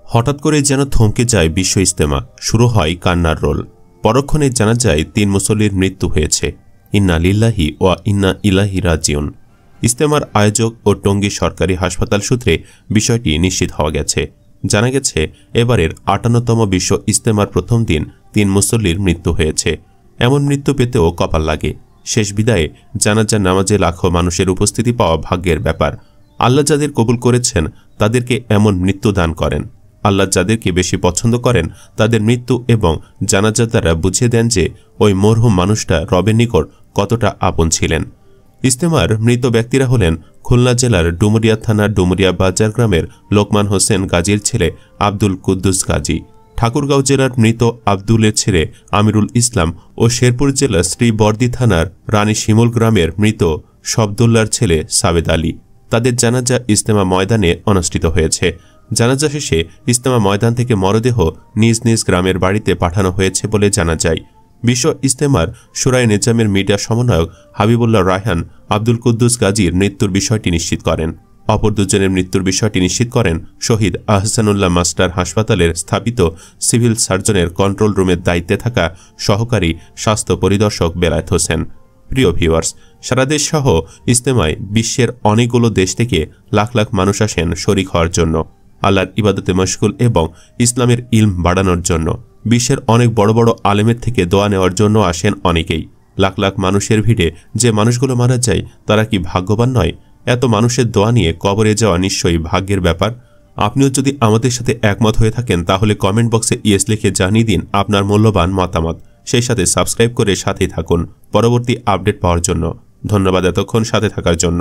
হঠাৎ করে যেন থমকে যায় বিশ্ব ইজতেমা, শুরু হয় কান্নার রোল। পরক্ষণে জানা যায় 3 মুসল্লির মৃত্যু হয়েছে। ইন্না লিল্লাহি ওয়া ইন্না ইলাইহি রাজিউন। ইজতেমার আয়োজক ও টঙ্গী সরকারি হাসপাতাল সূত্রে বিষয়টি নিশ্চিত হওয়া গেছে। জানা গেছে এবারের 58তম বিশ্ব ইজতেমার প্রথম দিন 3 মুসল্লির মৃত্যু হয়েছে। এমন মৃত্যু পেতেও কপাল লাগে। শেষ বিদায়ে জানাজার নামাজে লাখো মানুষের উপস্থিতি পাওয়া ভাগ্যের ব্যাপার। আল্লাহ যাদের কবুল করেছেন তাদেরকে এমন মৃত্যু দান করেন। আল্লাহ যাদেরকে বেশি পছন্দ করেন তাদের মৃত্যু এবং জানাজা দ্বারা বুঝিয়ে দেন যে ওই মরহুম মানুষটা রবের নিকট কতটা আপন ছিলেন। ইজতেমার মৃত ব্যক্তিরা হলেন খুলনা জেলার ডুমুরিয়া থানার ডুমুরিয়া বাজার গ্রামের লোকমান হোসেন গাজীর ছেলে আব্দুল কুদ্দুস গাজী, ঠাকুরগাঁও জেলার মৃত আব্দুলের ছেলে আমিরুল ইসলাম ও শেরপুর জেলার শ্রীবর্দী থানার রানী শিমুল গ্রামের মৃত শব্দুল্লার ছেলে সাবেদ আলী। তাদের জানাজা ইজতেমা ময়দানে অনুষ্ঠিত হয়েছে। জানাজা শেষে ইজতেমা ময়দান থেকে মরদেহ নিজ নিজ গ্রামের বাড়িতে পাঠানো হয়েছে বলে জানা যায়। বিশ্ব ইজতেমার শুরায়ে নিজামের মিডিয়া সমন্বয়ক হাবিবুল্লাহ রায়হান আব্দুল কুদ্দুস গাজীর মৃত্যুর বিষয়টি নিশ্চিত করেন। অপর দুজনের মৃত্যুর বিষয়টি নিশ্চিত করেন শহীদ আহসানুল্লাহ মাস্টার হাসপাতালের স্থাপিত সিভিল সার্জনের কন্ট্রোল রুমের দায়িত্বে থাকা সহকারী স্বাস্থ্য পরিদর্শক বেলায়েত হোসেন। প্রিয় ভিউয়ার্স, সারা দেশ সহ ইজতেমায় বিশ্বের অনেকগুলো দেশ থেকে লাখ লাখ মানুষ আসেন শরীক হওয়ার জন্য, আল্লাহর ইবাদতে মশগুল এবং ইসলামের ইলম বাড়ানোর জন্য। বিশ্বের অনেক বড় বড় আলেমের থেকে দোয়া নেওয়ার জন্য আসেন অনেকেই। লাখ লাখ মানুষের ভিড়ে যে মানুষগুলো মারা যায় তারা কি ভাগ্যবান নয়? এত মানুষের দোয়া নিয়ে কবরে যাওয়া নিশ্চয়ই ভাগ্যের ব্যাপার। আপনিও যদি আমাদের সাথে একমত হয়ে থাকেন তাহলে কমেন্ট বক্সে ইয়েস লিখে জানিয়ে দিন আপনার মূল্যবান মতামত। সেই সাথে সাবস্ক্রাইব করে সাথেই থাকুন পরবর্তী আপডেট পাওয়ার জন্য। ধন্যবাদ এতক্ষণ সাথে থাকার জন্য।